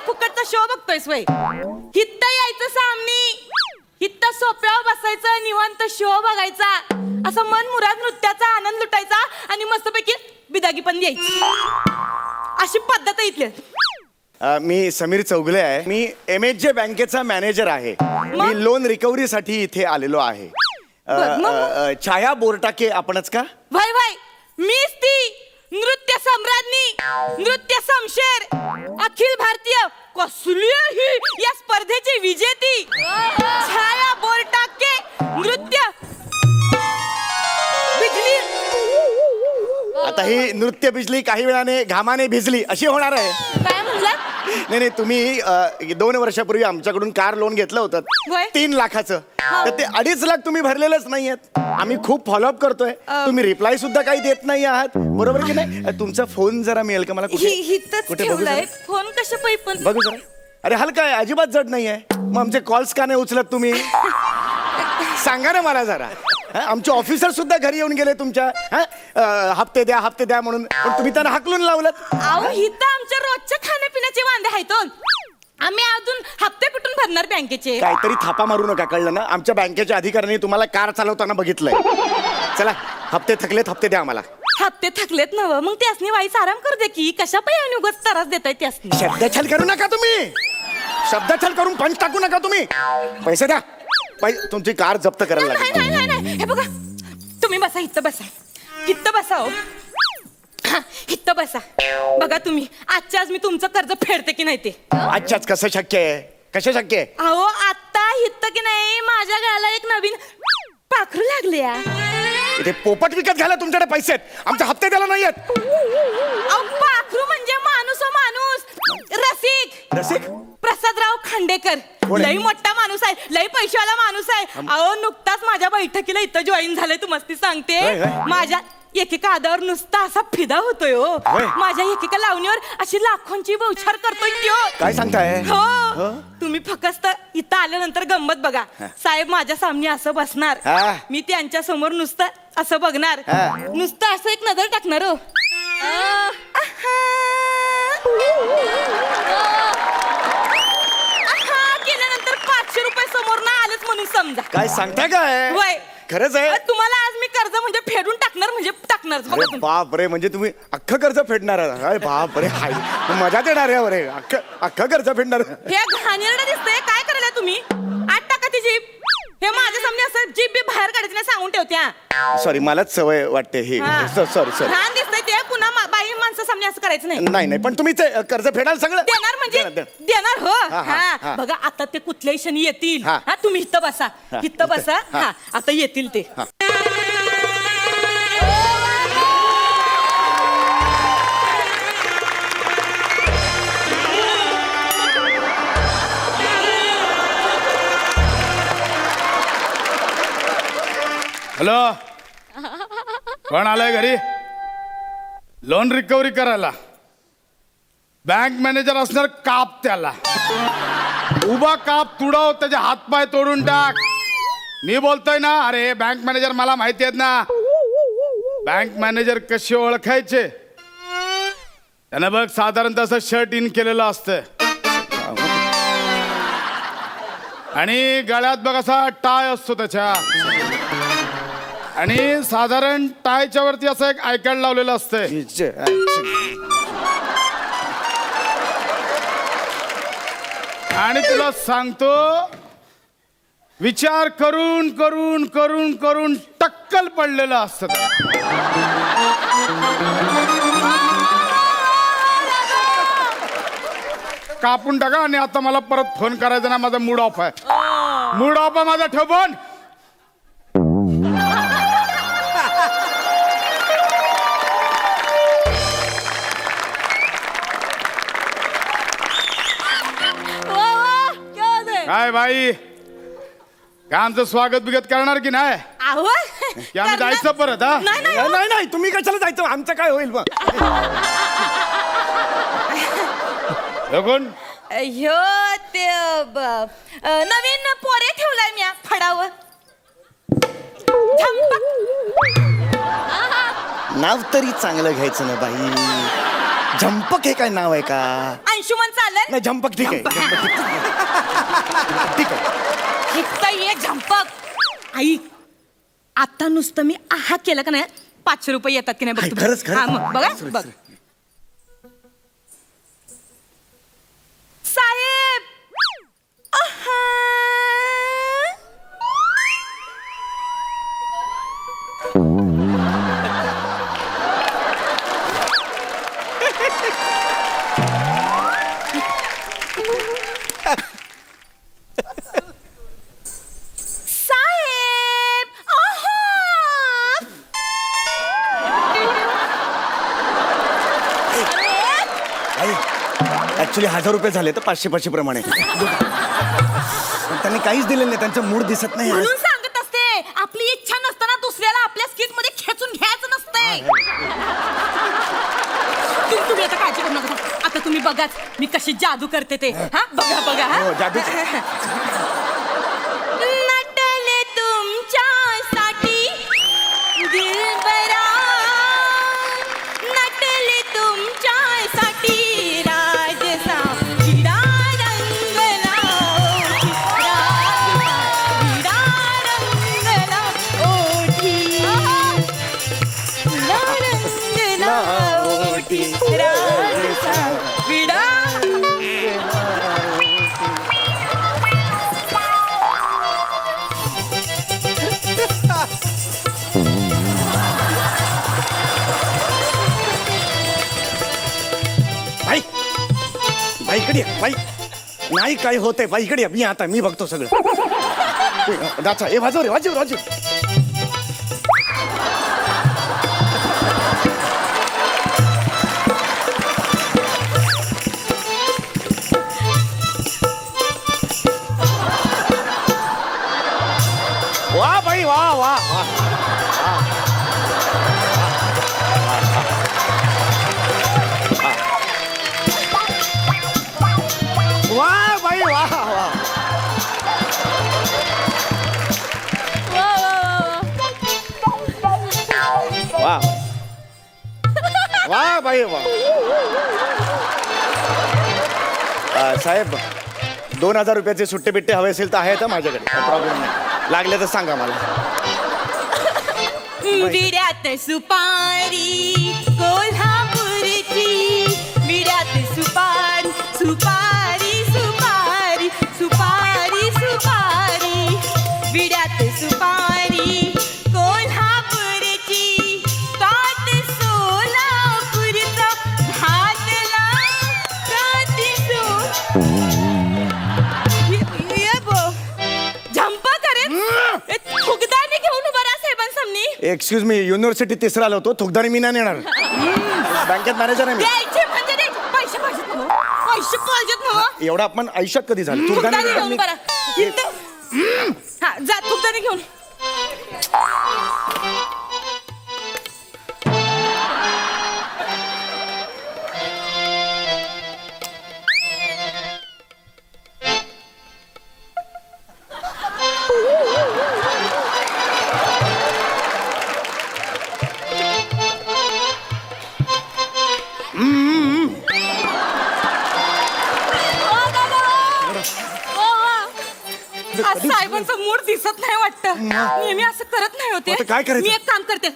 फुकटचा show बघतोयस वय. हित्त यायचं सामनी, हित्त सोप्यावर बसायचं, निवांत शो बघायचा, असं मन मुराद नृत्याचा आनंद लुटायचा आणि मस्तपैकी बिदागी पण द्यायची. अशी पद्धत आहे इथली. मी समीर चौगले आहे. मी MHJ बँकेचा मॅनेजर आहे. मी लोन रिकव्हरीसाठी इथे आलेलो आहे. छाया बोरटाके आपणच का? भाई भाई, मीच ती नृत्य सम्राज्ञी, नृत्य शमशेर, अखिल भारतीय कसली ही या स्पर्धेची विजेती छाया बोरटाके, नृत्य बिजली. आता ही नृत्य बिजली काही वेळाने घामाने भिजली अशी होणार आहे. काय म्हणलात? नाही तुम्ही 2 वर्षापूर्वी आमच्याकडून कार लोन घेतलं होतं होय. 3 लाखाचं. तर ते 2.5 लाख तुम्ही भरलेलंच नाहीयेत. आम्ही खूप फॉलोअप करतोय. तुम्ही रिप्लाय सुद्धा काही देत नाही आहात, बरोबर की नाही? तुमचा फोन जरा मिळेल का मला? हितच कुठे बघू ठेवलाय जरा? फोन. कशा पैपण बघू जरा. अरे हलका आहे, अजिबात जड नाही आहे. मग आमचे कॉल्स का नाही उचलत तुम्ही? सांगा ना मला जरा. आमचे ऑफिसर सुद्धा घरी येऊन गेले तुमच्या. हप्ते द्या म्हणून, पण तुम्ही त्यांना हाकलून लावलं. अहो हिथं आमच्या रोजच्या खाण्यापिण्याचे वांदे आहेत. आम्ही अजून हप्ते कुठून भरणार बँकेचे? काहीतरी थापा मारू नका, कळलं ना? आमच्या बँकेच्या अधिकाऱ्यांनी तुम्हाला कार चालवताना बघितलंय. चला, हप्ते थकलेत, हप्ते द्या आम्हाला. हप्ते थकलेत नव, मग त्यासनी वाईच आराम करू दे की. कशा पायाने उगाच त्रास देताय त्यासनी? शब्दछल करू नका तुम्ही. शब्दछल करून पंच टाकू नका तुम्ही. पैसे द्या. तुमची कार जप्त करायला नाही लागेल. नाही नाही, हे बघा, तुम्ही बसा, इथं बसा, इथं बसा. हो इथं बसा. बघा तुम्ही, आजच्या आज मी तुमचं कर्ज फेडते की नाही ते. आजच्याच कसं शक्य आहे? कसं शक्य आहे? अहो आता इथं की नाही माझ्या गळ्याला एक नवीन पाखरू लागले. इथे पोपट विकत घ्यायला तुमच्याकडे पैसे आहेत, आमचे हप्ते द्यायला नाही आहेत. पाखरू म्हणजे माणूस. हो माणूस. रसिक प्रसादराव खांडेकर. कोण आहे? लई मोठा माणूस आहे, लई पैशावाला माणूस आहे. अहो नुकताच माझ्या बैठकीला इथं जॉईन झालंय. तू मस्ती सांगते. होय, होय. माझ्या एकेका आदावर नुसता असा फिदा होतोय. हो होय. माझ्या एकेका लावणीवर अशी लाखोंची बौछार करतोय त्यो. काय सांगताय? हो तुम्ही फक्त इथं आल्यानंतर गंमत बघा. साहेब माझ्या सामने असं बसणार, मी त्यांच्या समोर नुसतं असं बघणार, नुसतं असं एक नजर टाकणार. हो केल्यानंतर 500 रुपये समोर ना आलेच म्हणून समजा. काय सांगताय काय? होय. खरंच आहे? तुम्हाला आज मी कर्ज म्हणजे फेडून टाकणार म्हणजे टाकणार. अरे बाप रे, म्हणजे तुम्ही अख्खं कर्ज फेडणार आहात? अरे बाप रे, हाय मजाच येणार आहे. अरे अख्खं कर्ज फेडणार. हे घाणेरडं दिसतंय. काय करायला तुम्ही? 8 टाका ती जीप. हे माझ्या सामने असं जीप बी बाहेर काढायची नाही सांगून ठेवत्या. सॉरी, मलाच सवय वाटते ही. सॉरी. घाण दिसतंय ते. पुन्हा बाई माणसं सामने असं करायचं नाही. नाही पण तुम्ही ते कर्ज फेडाल सगळं? देणार म्हणजे देणार. हो हा. बघा आता ते कुठल्याही क्षणी येतील. हा. तुम्ही इथं बसा, इथं बसा. हा आता येतील ते. हॅलो, कोण आलंय घरी? लोन रिकव्हरी करायला बँक मॅनेजर असणार. काप त्याला, उभा काप, तुडव, त्याचे हातपाय तोडून टाक. मी बोलतोय ना. अरे बँक मॅनेजर मला माहिती आहेत ना. बँक मॅनेजर कसे ओळखायचे? त्यानं बघ साधारणतः असं शर्ट इन केलेलं असतं आणि गळ्यात बघ असा टाय असतो त्याच्या, आणि साधारण टायच्या वरती असं एक आय कार्ड लावलेलं असतंय. आणि तुला सांगतो, विचार करून करून करून करून टक्कल पडलेलं असतं. कापून टाका. आणि आता मला परत फोन करायचा ना, माझा मूड ऑफ आहे. मूड ऑफ आहे माझा. ठेव फोन. काय बाई, काय आमचं स्वागत बिगत करणार की नाही? आहो की आम्ही जायचं परत? हा नाही तुम्ही कशाला जायचं? आमचं काय होईल मग? कोण? ह्यो ते नवीन पोरे ठेवलाय मी फडावर. नाव तरी चांगलं घ्यायचं ना बाई. झंपक हे काय नाव आहे का? अंशुमन चालेल? नाही झंपक ठीक आहे. झंपक ठीक आहे. इतका ये झंपक. आई आता नुसतं मी आहा केलं का नाही 500 रुपये येतात की नाही आई, बघ. खरंच, खरंच. हा, मग बघा बघ. साहेब आहा. साहेब आहा. ऍक्च्युली 1000 रुपये झाले तर 500 प्रमाणे. पण त्यांनी काहीच दिलेलं नाही. त्यांचा मूड दिसत नाही आज. म्हणून सांगत असते आपली इच्छा नसताना दुसऱ्याला आपल्या स्किट मध्ये खेचून घ्यायचं नसतंय. तुम्ही आता काळजी करू नका. आता तुम्ही बघाच मी कशी जादू करते ते. हा बघा बघा हा. हो, जादू. नटले तुमच्यासाठी दिलबरा, नटले तुमच्यासाठी राजसा विडा रंगला, विडा रंगला ओठी, विडा रंगला ओठी, राजसा विडा. बाई बाईकडे ये, बाई नाही काय होतंय बाईकडे ये. मी बघतो सगळं. दाचा हे वाजव रे, वाजव वाजव. वा बाई वा वा वा. वा बाई वा वा. वा वा बाई वा. साहेब 2000 रुपयाचे सुट्टे बिट्टे हवे असेल तर आहेत माझ्याकडे. प्रॉब्लेम नाही. लागले तर सांगा मला. विड्यात सुपारी कोल्हापूरची, विड्यात सुपारी सुपारी सुपारी सुपारी सुपारी, विड्यात सुपारी कोल्हापूरची, काट सोलापूरचा घातला काठी ये बो झंप करे फुगदानी घेऊन उभा राहा साहेबांसामनी. एक्सक्यूज मी, युनिव्हर्सिटी तिसरा आलो होतो. थुकदारी मी नाही नेणार. बँकेत मॅनेजर आहे मी. द्यायचे म्हणजे द्यायचे. पैसे पाहिजेत ना हो? पैसे पाहिजेत ना हो? एवढा अपमान आयुष्यात कधी झालं? फुगदानी घेऊन थुकदारी उभा राहा. इथं. हा जा फुगदानी घेऊन. आज साहेबांचा मूड दिसत नाही वाटतं. नेहमी असं करत नाही होते. आता काय करायचं? मी एक काम करते.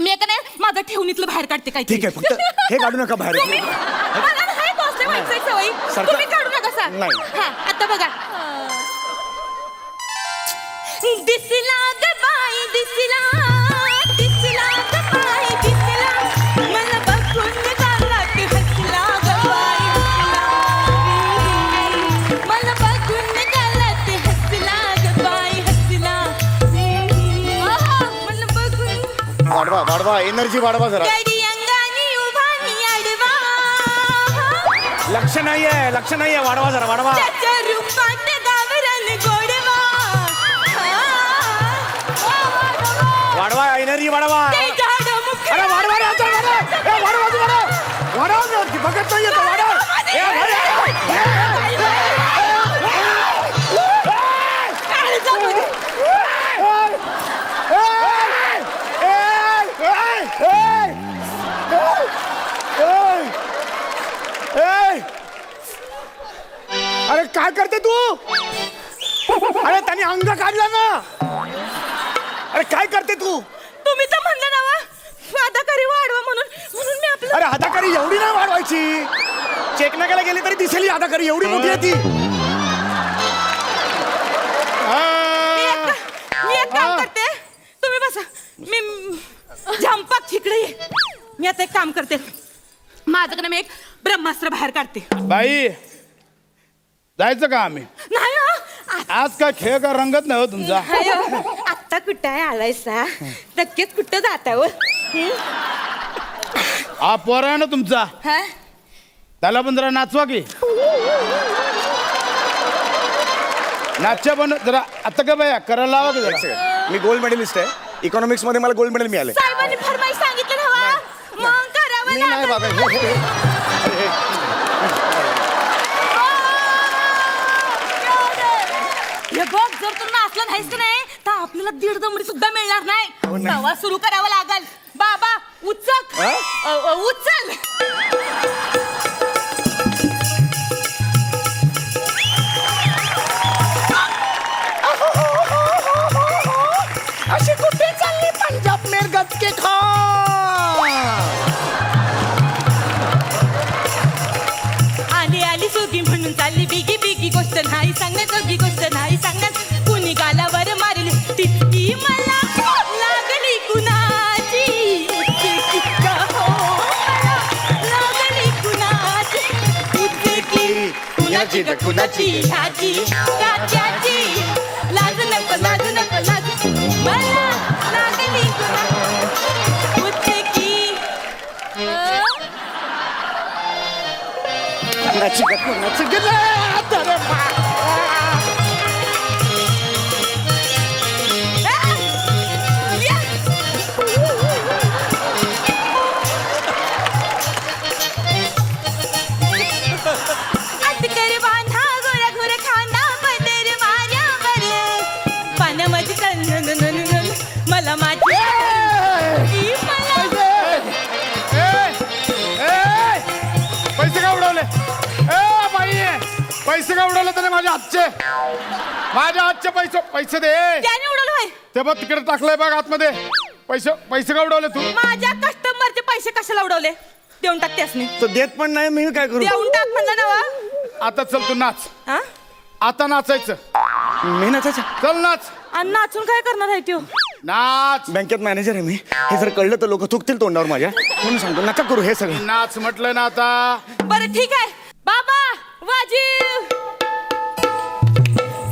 मी एक नाही माझं ठेवणीतलं बाहेर काढते काय. ठीक आहे, फक्त हे काढू नका बाहेर. मला नाही बॉसने व्हायचंय सवय. सरकार- तुम्ही काढू नका सर. नाही. हा आता बघा. दिसला ग बाई दिसला, दिसला ग बाई दिसला, मला बघून गालात हसला ग बाई हसला, मला बघून गालात हसला ग बाई हसला, मला बघून वाढवा वाढवा, एनर्जी वाढवा जरा. गडी अंगानी उभा मी आडवा, लक्ष नाहीये वाढवा जरा वाढवा. त्याच्या रूपात गावरान गोडवा, वाढवा एनर्जी वाढवा. ते झाड मुख अरे वाढवा रे, आता वाढवा. ए, वाढवा तू, वाढवा. वाढवा मी बघत नाहीये तो, वाढवा. ए, अरे काय करते तू? अरे त्याने अंग काढला ना. अरे काय करते तू? तुम्ही तर म्हणलं ना वा, अदाकारी वाढवा म्हणून म्हणून मी आपलं अरे अदाकारी एवढी नाही वाढवायची. चेक नाकाला गेली तरी दिसेल ही अदाकारी एवढी मोठी आहे ती. मी एक काम करते, तुम्ही बसा. मी झंपाक तिकडे ये. मी आता एक काम करते, माझ्याकडे मी एक ब्रह्मास्त्र बाहेर काढते. बाई जायचं का आम्ही? नाही हो, आज काय खेळ का रंगत नाही हो तुमचा? नाही हो. आत्ता कुठं आलायसा, नक्कीच कुठं जाता हो? हा पोर आहे ना तुमचा, हा? त्याला पण जरा नाचवा की. नाच्या पण जरा आता का बाया करायला लावा की जरा. मी गोल्ड मेडलिस्ट आहे. इकॉनॉमिक्स मध्ये मला गोल्ड मेडल मिळाले. साहेबांनी फरमाईश सांगितलं हवा, मग करावं मी नाही बाबा. हे बघ, जर तू नाचला नाहीस का नाही तर आपल्याला 1.5 दमडी सुद्धा मिळणार नाही. तेव्हा सुरू करावं लागल. बाबा उचक, उचल. अशी कुठे चालली पंजाब में गचके खा. आली आली सुगी म्हणून चालली बिगी बिगी, गोष्ट नाही सांगण्याजोगी, गोष्ट नाही सांगण्यात. कुणी गालावर मारली तितकी मला लागली कुणाची उचकी का हो, मला लागली कुणाची उचकी. कुणाची तर कुणाची, ह्याची त्याची. लाज नको लाज नको लाज, मला लागली कुणाची उचकी. कुणाची का कुणाची गेलं. अरे बा. अटकर बांधा गोऱ्या गोऱ्या खांदा पदर माऱ्यावर, पाण्यामध्ये तन मला माझी ही मला. पैसे का उडवले? बाई पैसे का उडवले त्याने माझ्या हातचे पैसे दे. त्याने उडवलं होय. ते बघ तिकडे टाकलंय बघ आतमध्ये. पैसे का उडवले तू? माझ्या कस्टमरचे पैसे कशाला उडवले? देऊन टाक त्यासनी. तो देत पण नाही. मी काय करू? देऊन टाक म्हणलं ना वा. आता चल तू नाच. हा? आता नाचायचं. मी नाचायचं. चल नाच. आणि नाचून काय करणार आहे त्यो? नाच. बँकेत मॅनेजर आहे मी. हे जर कळलं तर लोक थुकतील तोंडावर माझ्या. म्हणून सांगतो नका करू हे सगळं. नाच म्हटलं ना आता. बरं ठीक आहे. बाबा वाजीव.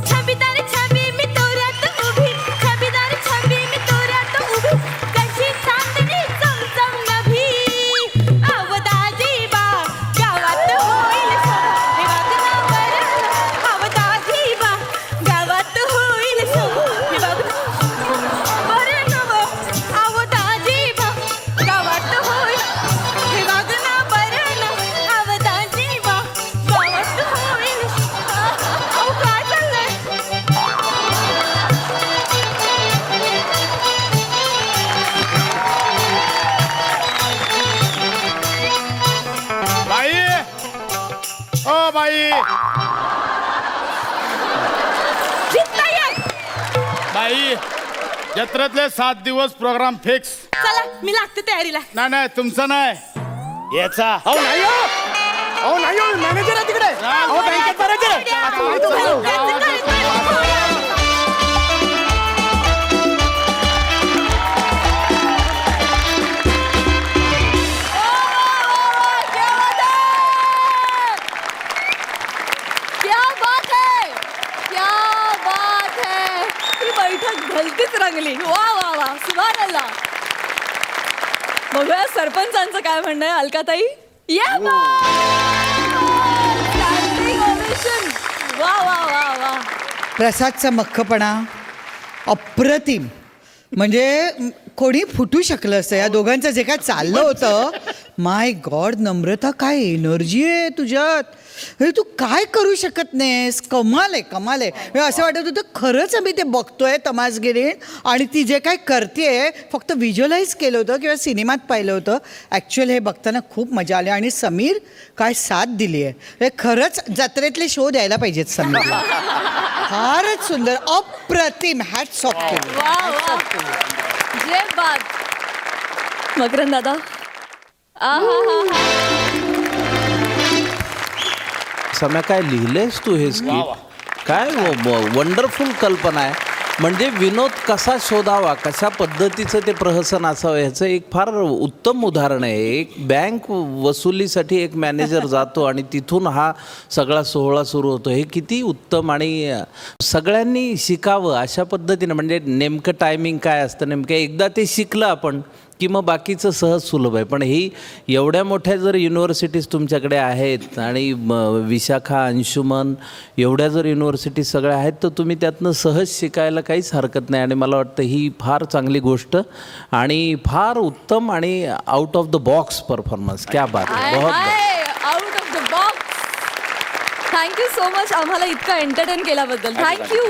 छबीदार छबी मी तोऱ्यात उभी, छबीदार छबी मी तोऱ्यात उभी, कशी चांदणी चमचम नभी. अवदाजी बा गावात होईल हे वागणं बरं. अवदाजी बा गावात होईल हे वागणं बरं नव. अवदाजी बा गावात होईल हे वागणं बरं न. अवदाजी बा गावात होईल. अहो काय चाललंय? बाई ओ बाई जिंकता ये. बाई जत्रेतले 7 दिवस प्रोग्राम फिक्स. चला मी लागते तयारीला. नाही तुमचा नाही याचा. अहो नाही हो. अहो नाही हो. मॅनेजर आहे तिकडे. अहो बँकेत मॅनेजर आहे. आता माहिती झालं. त्याचं काय काय? क्या बात है, क्या बात है. ही बैठक भलतीच रंगली. वा वा वा, सुभान अल्लाह. बघूया सरपंचांचं काय म्हणणं आहे. अलकाताई या. Standing ovation. वा वा वा वा. प्रसादचा मख्खपणा अप्रतिम. म्हणजे कोणी फुटू शकलं असतं. या दोघांचं जे काय चाललं होतं माय गॉड नम्रता, काय एनर्जी आहे तुझ्यात. हे तू काय करू शकत नाहीस. कमाल आहे, कमाल आहे. हे असं वाटत होतं खरंच आम्ही ते बघतोय तमासगिरीण, आणि ती जे काय करते फक्त व्हिज्युअलाइज केलं होतं किंवा सिनेमात पाहिलं होतं. ॲक्च्युअल हे बघताना खूप मजा आली. आणि समीर काय साथ दिली आहे. हे खरंच जत्रेतले शो द्यायला पाहिजेत समीरला. फारच सुंदर, अप्रतिम. हॅट्स ऑफ केलं. वा वा, जय बात. मकरंद दादा, सम्या, काय लिहिलंयस तू हे स्क्रिप्ट? काय वंडरफुल कल्पना आहे. म्हणजे विनोद कसा शोधावा, कशा पद्धतीचं ते प्रहसन असावं, ह्याचं एक फार उत्तम उदाहरण आहे. एक बँक वसुलीसाठी एक मॅनेजर जातो आणि तिथून हा सगळा सोहळा सुरू होतो. हे किती उत्तम, आणि सगळ्यांनी शिकावं अशा पद्धतीनं. म्हणजे नेमकं टायमिंग काय असतं, नेमकं एकदा ते शिकलं आपण की मग बाकीचं सहज सुलभ आहे. पण ही एवढ्या मोठ्या जर युनिव्हर्सिटीज तुमच्याकडे आहेत आणि विशाखा, अंशुमन, एवढ्या जर युनिव्हर्सिटीज सगळ्या आहेत, तर तुम्ही त्यातनं सहज शिकायला काहीच हरकत नाही. आणि मला वाटतं ही फार चांगली गोष्ट आणि फार उत्तम आणि out of the box performance. क्या बात आहे, बहुत बात. Out of the box. Thank you so much आम्हाला इतकं एंटरटेन केल्याबद्दल. थँक्यू.